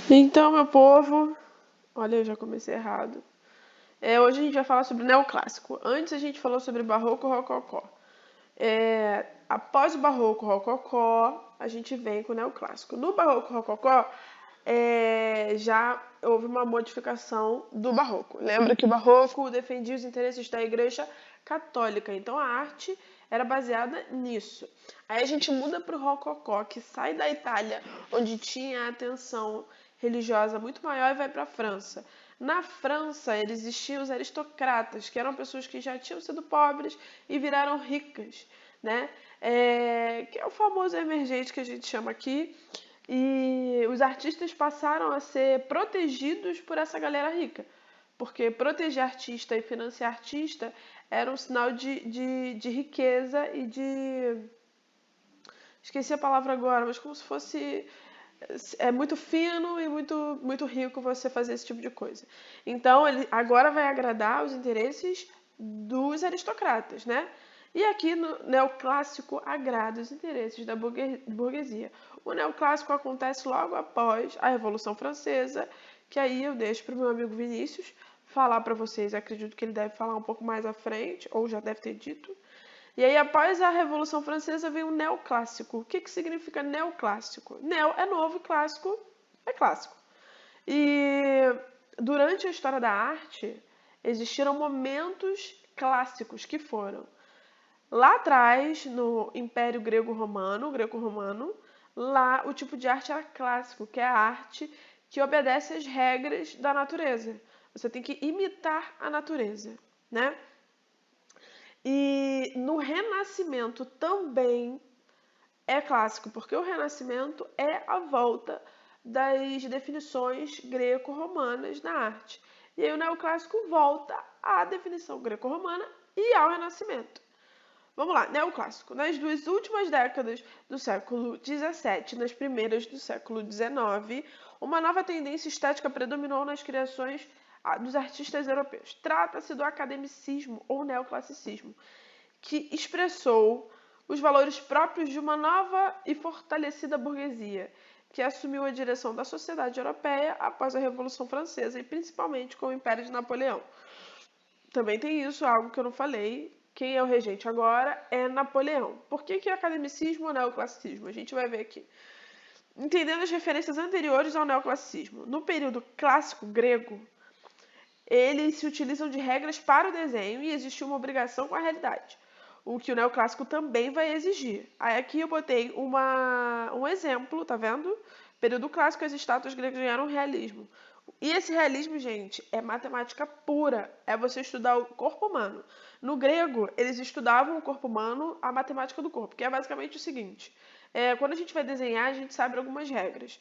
Então, meu povo, olha, eu já comecei errado. Hoje a gente vai falar sobre neoclássico. Antes a gente falou sobre barroco e rococó. Após o barroco e rococó, a gente vem com o neoclássico. No barroco e rococó, já houve uma modificação do barroco. Lembra que o barroco defendia os interesses da Igreja Católica, então a arte era baseada nisso. Aí a gente muda para o rococó, que sai da Itália, onde tinha a atenção religiosa muito maior, e vai para a França. Na França, existiam os aristocratas, que eram pessoas que já tinham sido pobres e viraram ricas, né? Que é o famoso emergente que a gente chama aqui. E os artistas passaram a ser protegidos por essa galera rica. Porque proteger artista e financiar artista era um sinal de riqueza e de. Esqueci a palavra agora, mas como se fosse. É muito fino e muito rico você fazer esse tipo de coisa. Então, ele agora vai agradar os interesses dos aristocratas, né? E aqui no neoclássico agrada os interesses da burguesia. O neoclássico acontece logo após a Revolução Francesa, que aí eu deixo para o meu amigo Vinícius falar para vocês. Acredito que ele deve falar um pouco mais à frente, ou já deve ter dito. E aí, após a Revolução Francesa, vem o neoclássico. O que significa neoclássico? Neo é novo e clássico é clássico. E durante a história da arte, existiram momentos clássicos que foram lá atrás, no Império Greco-Romano, lá o tipo de arte era clássico, que é a arte que obedece às regras da natureza. Você tem que imitar a natureza, né? E no Renascimento também é clássico, porque o Renascimento é a volta das definições greco-romanas na arte. E aí o neoclássico volta à definição greco-romana e ao Renascimento. Vamos lá, neoclássico. Nas duas últimas décadas do século XVII, nas primeiras do século XIX, uma nova tendência estética predominou nas criações dos artistas europeus. Trata-se do academicismo ou neoclassicismo, que expressou os valores próprios de uma nova e fortalecida burguesia, que assumiu a direção da sociedade europeia após a Revolução Francesa e principalmente com o Império de Napoleão. Também tem isso, algo que eu não falei. Quem é o regente agora é Napoleão. Por que academicismo ou neoclassicismo? A gente vai ver aqui. Entendendo as referências anteriores ao neoclassicismo. No período clássico grego, eles se utilizam de regras para o desenho e existe uma obrigação com a realidade. O que o neoclássico também vai exigir. Aí aqui eu botei um exemplo, tá vendo? Período clássico, as estátuas gregas ganharam realismo. E esse realismo, gente, é matemática pura. É você estudar o corpo humano. No grego, eles estudavam o corpo humano, a matemática do corpo, que é basicamente o seguinte. Quando a gente vai desenhar, a gente sabe algumas regras.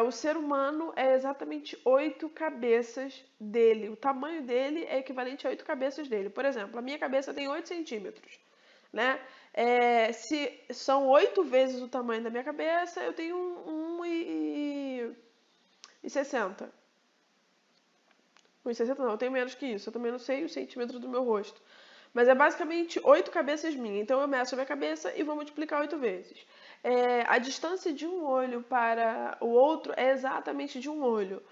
O ser humano é exatamente 8 cabeças dele. O tamanho dele é equivalente a 8 cabeças dele. Por exemplo, a minha cabeça tem 8 centímetros. Né? Se são 8 vezes o tamanho da minha cabeça, eu tenho 1,60. 1,60 não, eu tenho menos que isso. Eu também não sei o centímetro do meu rosto. Mas é basicamente 8 cabeças minhas. Então eu meço a minha cabeça e vou multiplicar 8 vezes. A distância de um olho para o outro é exatamente de um olho.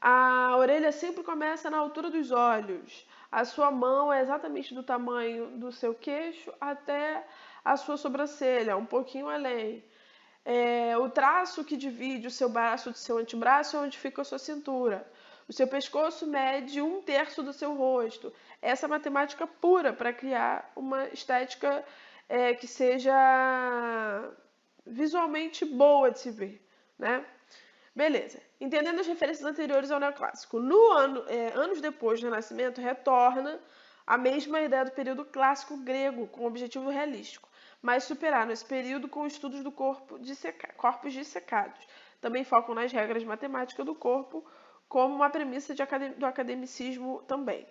A orelha sempre começa na altura dos olhos. A sua mão é exatamente do tamanho do seu queixo até a sua sobrancelha, um pouquinho além. O traço que divide o seu braço do seu antebraço é onde fica a sua cintura. O seu pescoço mede 1/3 do seu rosto. Essa é matemática pura para criar uma estética que seja visualmente boa de se ver, né? Beleza. Entendendo as referências anteriores ao neoclássico. Anos depois do Renascimento, retorna a mesma ideia do período clássico grego, com objetivo realístico, mas superaram esse período com estudos do corpos dissecados. Também focam nas regras matemáticas do corpo, como uma premissa do academicismo também.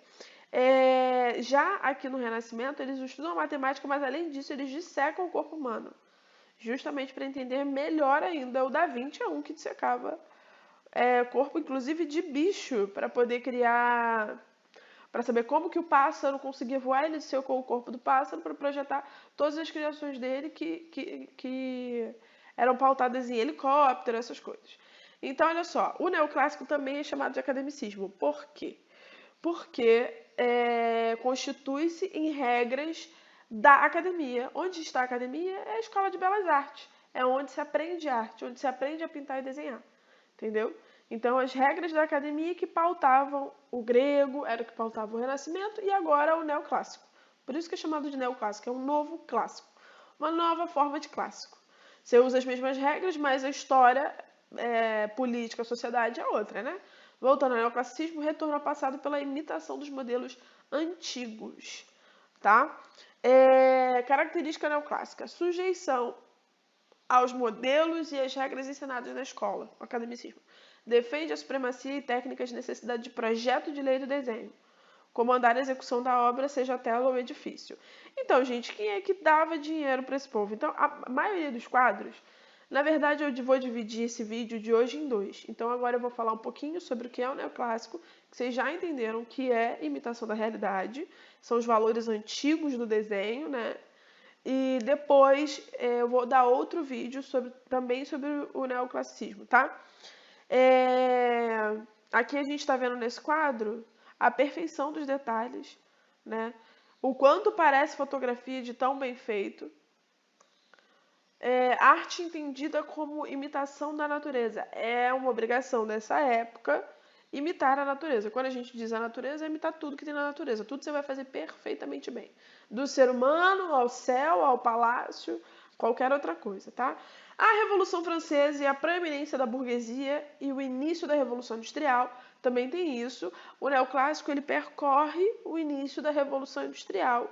Já aqui no Renascimento, eles estudam a matemática, mas além disso, eles dissecam o corpo humano, justamente para entender melhor ainda. O Da Vinci é um que dissecava corpo, inclusive de bicho, para poder criar, para saber como que o pássaro conseguia voar. Ele dissecou o corpo do pássaro para projetar todas as criações dele que eram pautadas em helicóptero, essas coisas. Então, olha só, o neoclássico também é chamado de academicismo. Por quê? Porque constitui-se em regras da academia. Onde está a academia? É a escola de belas artes. É onde se aprende arte, onde se aprende a pintar e desenhar. Entendeu? Então, as regras da academia que pautavam o grego, era o que pautava o Renascimento, e agora o neoclássico. Por isso que é chamado de neoclássico, é um novo clássico. Uma nova forma de clássico. Você usa as mesmas regras, mas a história política, a sociedade é outra, né? Voltando ao neoclassicismo, retorno ao passado pela imitação dos modelos antigos, tá? Característica neoclássica, sujeição aos modelos e às regras ensinadas na escola, o academicismo. Defende a supremacia e técnicas de necessidade de projeto de lei do desenho. Comandar a execução da obra, seja a tela ou o edifício. Então, gente, quem é que dava dinheiro para esse povo? Então, a maioria dos quadros, na verdade, eu vou dividir esse vídeo de hoje em dois. Então, agora eu vou falar um pouquinho sobre o que é o neoclássico, que vocês já entenderam que é imitação da realidade, são os valores antigos do desenho, né? E depois eu vou dar outro vídeo também sobre o neoclassicismo, tá? Aqui a gente está vendo nesse quadro a perfeição dos detalhes, né? O quanto parece fotografia de tão bem feito. Arte entendida como imitação da natureza. É uma obrigação dessa época imitar a natureza. Quando a gente diz a natureza, é imitar tudo que tem na natureza. Tudo você vai fazer perfeitamente bem. Do ser humano ao céu, ao palácio, qualquer outra coisa, tá? A Revolução Francesa e a proeminência da burguesia e o início da Revolução Industrial também tem isso. O neoclássico ele percorre o início da Revolução Industrial.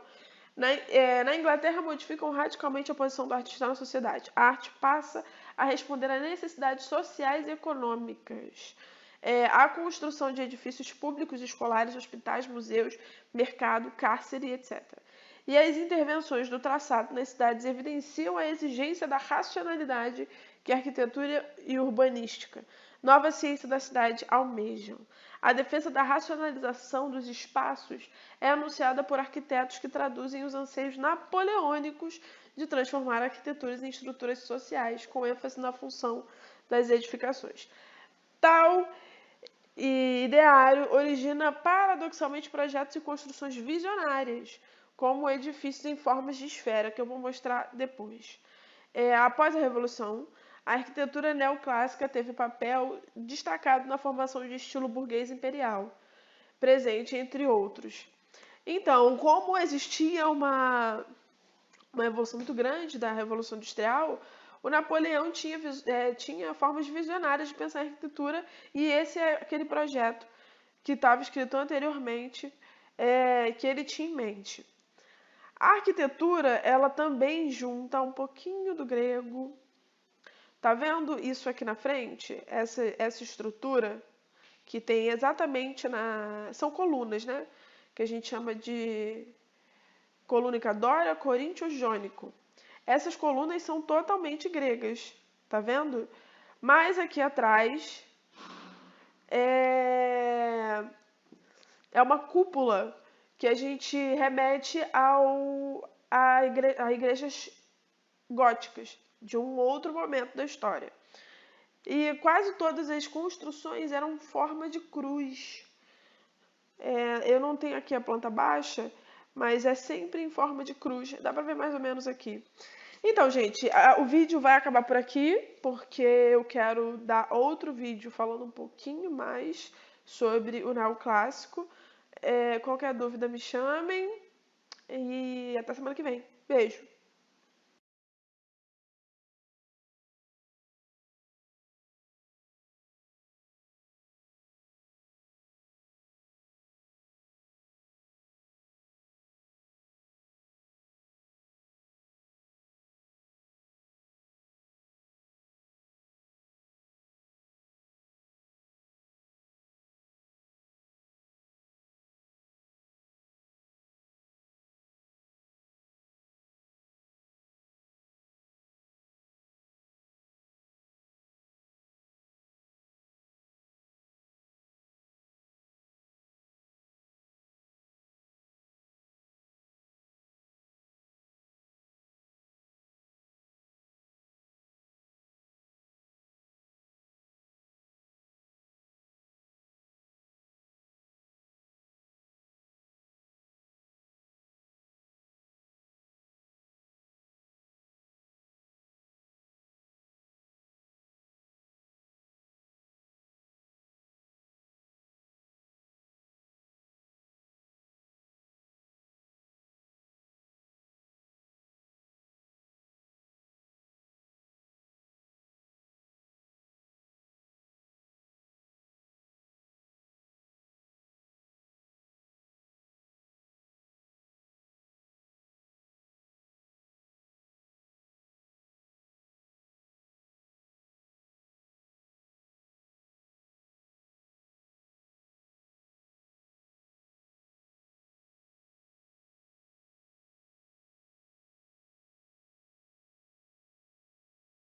Na Inglaterra, modificam radicalmente a posição do artista na sociedade. A arte passa a responder a necessidades sociais e econômicas. A construção de edifícios públicos, escolares, hospitais, museus, mercado, cárcere, etc. E as intervenções do traçado nas cidades evidenciam a exigência da racionalidade que a arquitetura e urbanística, nova ciência da cidade, almejam. A defesa da racionalização dos espaços é anunciada por arquitetos que traduzem os anseios napoleônicos de transformar arquiteturas em estruturas sociais, com ênfase na função das edificações. Tal ideário origina paradoxalmente projetos e construções visionárias, como edifícios em formas de esfera, que eu vou mostrar depois. Após a Revolução, a arquitetura neoclássica teve papel destacado na formação de estilo burguês imperial, presente entre outros. Então, como existia uma evolução muito grande da Revolução Industrial, o Napoleão tinha formas visionárias de pensar em arquitetura, e esse é aquele projeto que estava escrito anteriormente, que ele tinha em mente. A arquitetura, ela também junta um pouquinho do grego. Tá vendo isso aqui na frente? Essa estrutura que tem exatamente são colunas, né? Que a gente chama de coluna dória, coríntio, jônico. Essas colunas são totalmente gregas, tá vendo? Mas aqui atrás é uma cúpula que a gente remete a igrejas góticas de um outro momento da história. E quase todas as construções eram forma de cruz. Eu não tenho aqui a planta baixa, mas é sempre em forma de cruz. Dá para ver mais ou menos aqui. Então, gente, o vídeo vai acabar por aqui, porque eu quero dar outro vídeo falando um pouquinho mais sobre o neoclássico. Qualquer dúvida me chamem e até semana que vem. Beijo!